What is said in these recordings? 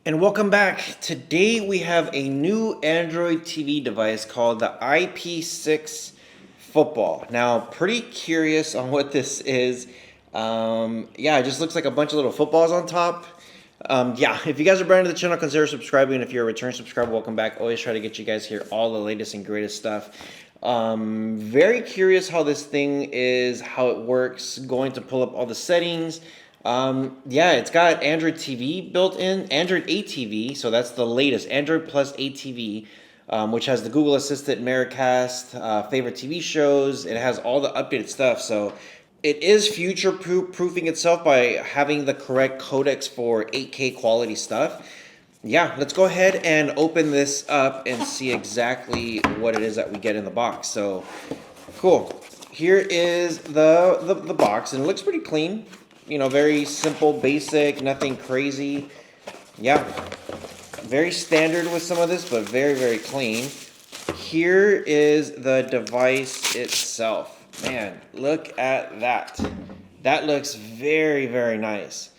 And welcome back. Today we have a new Android TV device called the IP6 Football. Now, pretty curious on what this is. Yeah, it just looks like a bunch of little footballs on top. Yeah, if you guys are brand new to the channel, consider subscribing. If you're a return subscriber, welcome back. Always try to get you guys here all the latest and greatest stuff. Very curious how this thing is, how it works. Going to pull up all the settings. Yeah, it's got Android TV built in, Android ATV, so that's the latest, Android plus ATV, which has the Google Assistant, Miracast, favorite TV shows. It has all the updated stuff, so it is future-proofing itself by having the correct codecs for 8K quality stuff. Yeah, let's go ahead and open this up and see exactly what it is that we get in the box. So, cool. Here is the box, and it looks pretty clean. You know, very simple, basic, nothing crazy. Yeah, very standard with some of this, but very, very clean. Here is the device itself. Man, look at that. That looks very, very nice.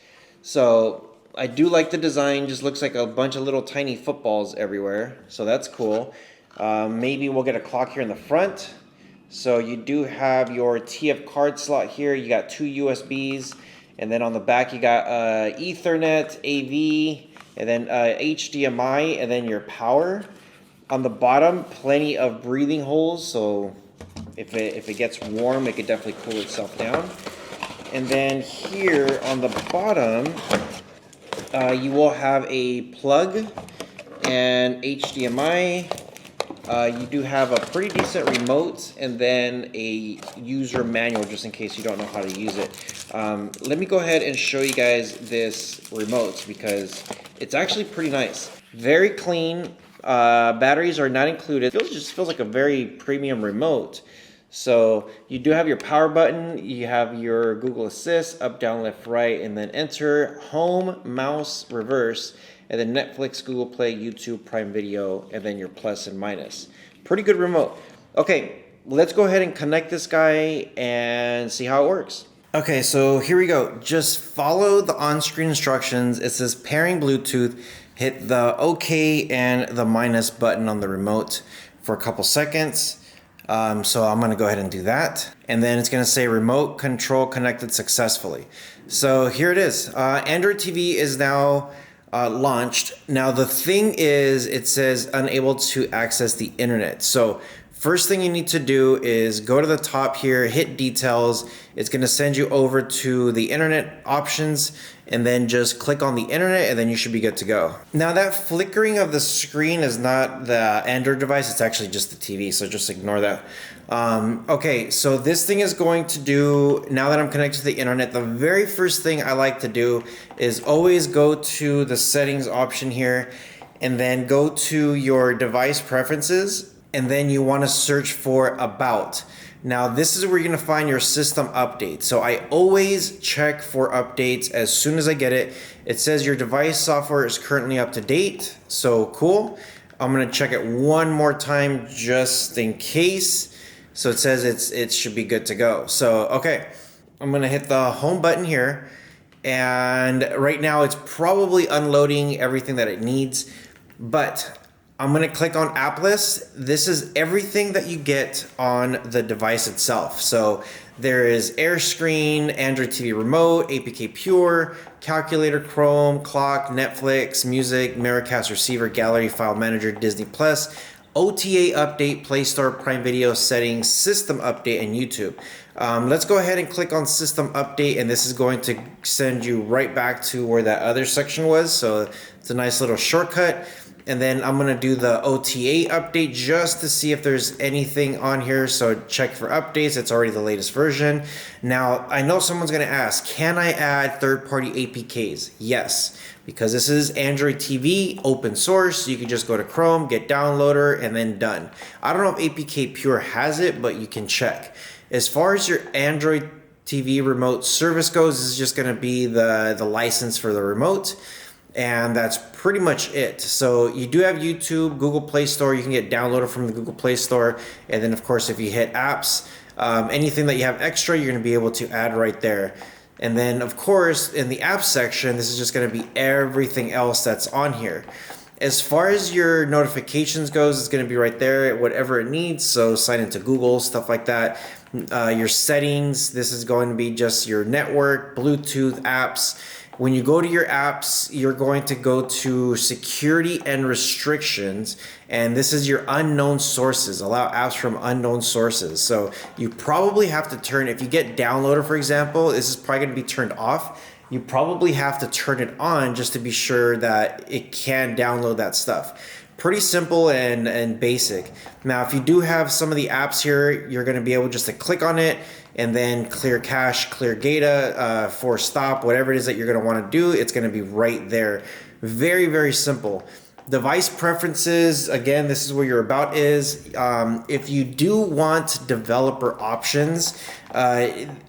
So I do like the design. Just looks like a bunch of little tiny footballs everywhere. So that's cool. Maybe we'll get a clock here in the front. So you do have your TF card slot here. You got two USBs. And then on the back, you got Ethernet, AV, and then HDMI, and then your power. On the bottom, plenty of breathing holes, so if it gets warm, it could definitely cool itself down. And then here on the bottom, you will have a plug and HDMI. You do have a pretty decent remote and then a user manual just in case you don't know how to use it. Let me go ahead and show you guys this remote because it's actually pretty nice. Very clean. Batteries are not included. It just feels like a very premium remote. So you do have your power button. You have your Google Assist, up, down, left, right, and then enter, home, mouse, reverse, and then Netflix, Google Play, YouTube, Prime Video, and then your plus and minus. Pretty good remote. Okay, let's go ahead and connect this guy and see how it works. Okay, so here we go. Just follow the on-screen instructions. It says pairing Bluetooth. Hit the OK and the minus button on the remote for a couple seconds. So I'm going to go ahead and do that. And then it's going to say remote control connected successfully. So here it is. Android TV is now launched. Now the thing is, it says unable to access the internet. So first thing you need to do is go to the top here, hit details. It's going to send you over to the internet options and then just click on the internet and then you should be good to go. Now that flickering of the screen is not the Android device, it's actually just the TV, so just ignore that. Okay, so this thing is going to do, now that I'm connected to the internet, the very first thing I like to do is always go to the settings option here and then go to your device preferences and then you want to search for about. Now this is where you're going to find your system update. So I always check for updates as soon as I get it. It says your device software is currently up to date. So cool. I'm going to check it one more time just in case. So it says it should be good to go. So okay, I'm going to hit the home button here. And right now it's probably unloading everything that it needs. But I'm going to click on App List. This is everything that you get on the device itself. So there is Air Screen, Android TV Remote, APK Pure, Calculator, Chrome, Clock, Netflix, Music, Miracast Receiver, Gallery, File Manager, Disney Plus, OTA Update, Play Store, Prime Video, Settings, System Update, and YouTube. Let's go ahead and click on System Update, and this is going to send you right back to where that other section was. So it's a nice little shortcut. And then I'm going to do the OTA update just to see if there's anything on here. So check for updates. It's already the latest version. Now, I know someone's going to ask, can I add third-party APKs? Yes, because this is Android TV, open source. You can just go to Chrome, get downloader, and then done. I don't know if APK Pure has it, but you can check. As far as your Android TV remote service goes, this is just going to be the license for the remote. And that's pretty much it. So you do have YouTube, Google Play Store. You can get downloaded from the Google Play Store. And then, of course, if you hit apps, anything that you have extra, you're going to be able to add right there. And then of course in the app section, this is just going to be everything else that's on here. As far as your notifications goes, it's going to be right there, whatever it needs. So sign into Google, stuff like that. Your settings, this is going to be just your network, Bluetooth, apps. When you go to your apps, you're going to go to security and restrictions, and this is your unknown sources. Allow apps from unknown sources. So you probably have to turn, if you get downloader, for example, this is probably going to be turned off. You probably have to turn it on just to be sure that it can download that stuff. Pretty simple and basic. Now, if you do have some of the apps here, you're going to be able just to click on it and then clear cache, clear data, force stop, whatever it is that you're going to want to do, it's going to be right there. Very, very simple. Device preferences, again, this is where your about is. If you do want developer options,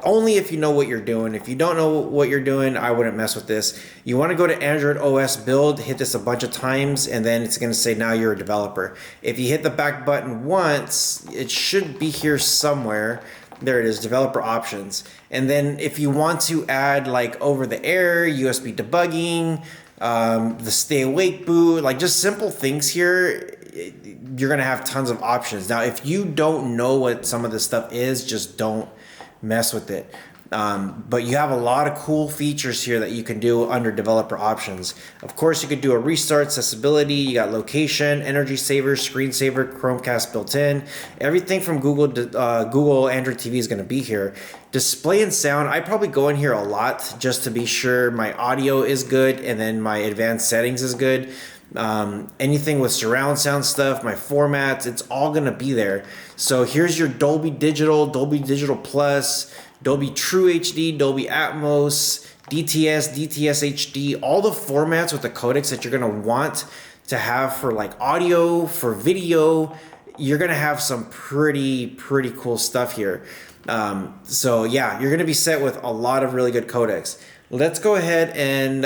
only if you know what you're doing. If you don't know what you're doing, I wouldn't mess with this. You want to go to Android OS build, hit this a bunch of times, and then it's going to say now you're a developer. If you hit the back button once, it should be here somewhere. There it is, developer options. And then if you want to add like over the air, USB debugging, the stay awake boot, like just simple things here, you're gonna have tons of options. Now, if you don't know what some of this stuff is, just don't mess with it. But you have a lot of cool features here that you can do under developer options. Of course, you could do a restart, accessibility, you got location, energy saver, screensaver, Chromecast built in. Everything from Google Android TV is gonna be here. Display and sound, I probably go in here a lot just to be sure my audio is good and then my advanced settings is good. Anything with surround sound stuff, my formats, it's all gonna be there. So here's your Dolby Digital Plus, Dolby True HD, Dolby Atmos, DTS, DTS HD, all the formats with the codecs that you're gonna want to have for like audio, for video. You're gonna have some pretty cool stuff here. So yeah, you're gonna be set with a lot of really good codecs. Let's go ahead and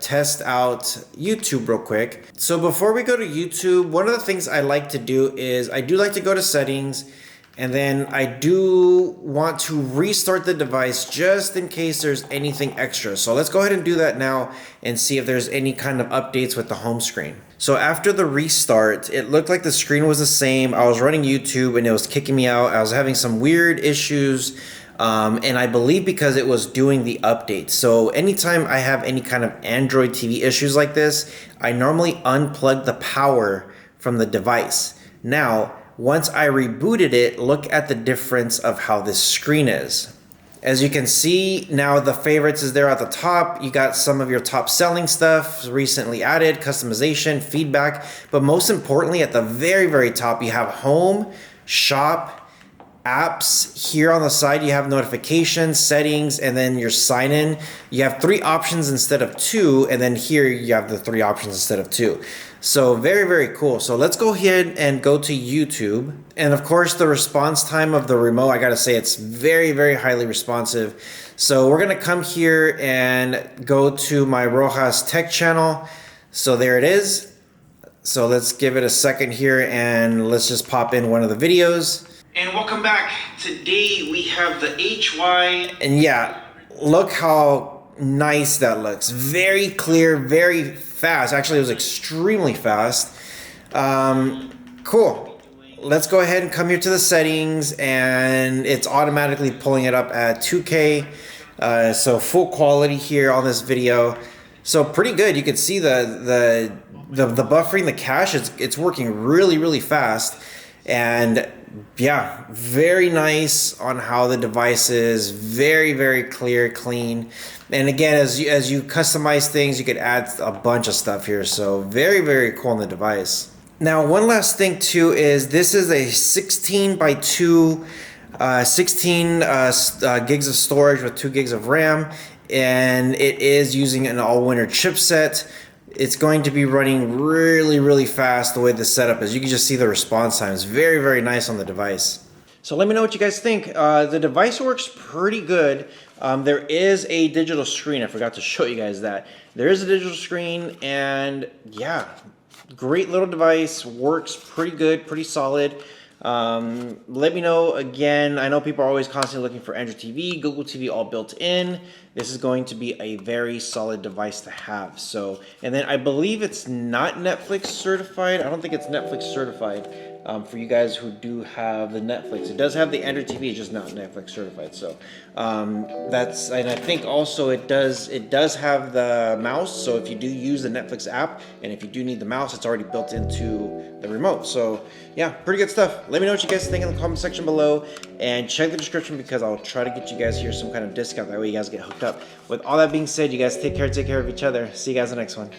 test out YouTube real quick. So before we go to YouTube, one of the things I like to do is I do like to go to settings, and then I do want to restart the device just in case there's anything extra. So let's go ahead and do that now and see if there's any kind of updates with the home screen. So after the restart, it looked like the screen was the same. I was running YouTube and it was kicking me out. I was having some weird issues. And I believe because it was doing the update. So anytime I have any kind of Android TV issues like this, I normally unplug the power from the device. Now, once I rebooted it, look at the difference of how this screen is. As you can see, now the favorites is there at the top. You got some of your top selling stuff recently added, customization, feedback, but most importantly at the very top, you have home, shop, apps. Here on the side you have notifications, settings, and then your sign in. You have 3 options instead of 2, and then here you have the 3 options instead of 2. So very cool. So let's go ahead and go to YouTube. And of course the response time of the remote, I gotta say it's very highly responsive. So we're gonna come here and go to my Rohas tech channel. So there it is. So let's give it a second here and let's just pop in one of the videos. And welcome back. Today we have the HY. And yeah, look how nice that looks. Very clear, very fast. Actually, it was extremely fast. Cool. Let's go ahead and come here to the settings, and it's automatically pulling it up at 2K. So full quality here on this video. So pretty good. You can see the buffering, the cache, it's working really fast. And yeah, very nice on how the device is. Very clear, clean. And again, as you customize things, you could add a bunch of stuff here. So very cool on the device. Now, one last thing too is this is a 16 by 2, 16 gigs of storage with 2 gigs of RAM, and it is using an all-winter chipset. It's going to be running really fast the way the setup is. You can just see the response time is very nice on the device. So let me know what you guys think. The device works pretty good. There is a digital screen. I forgot to show you guys that. There is a digital screen, and yeah, great little device. Works pretty good, pretty solid. Let me know again. I know people are always constantly looking for Android TV, Google TV all built in. this is going to be a very solid device to have. So, and then I believe it's not Netflix certified. I don't think it's Netflix certified. For you guys who do have the Netflix, it does have the Android TV, it's just not Netflix certified. So that's, and I think also it does have the mouse. So if you do use the Netflix app, and if you do need the mouse, it's already built into the remote. So yeah, pretty good stuff. Let me know what you guys think in the comment section below, and check the description because I'll try to get you guys here some kind of discount. That way you guys get hooked up. With all that being said, you guys take care of each other. See you guys in the next one.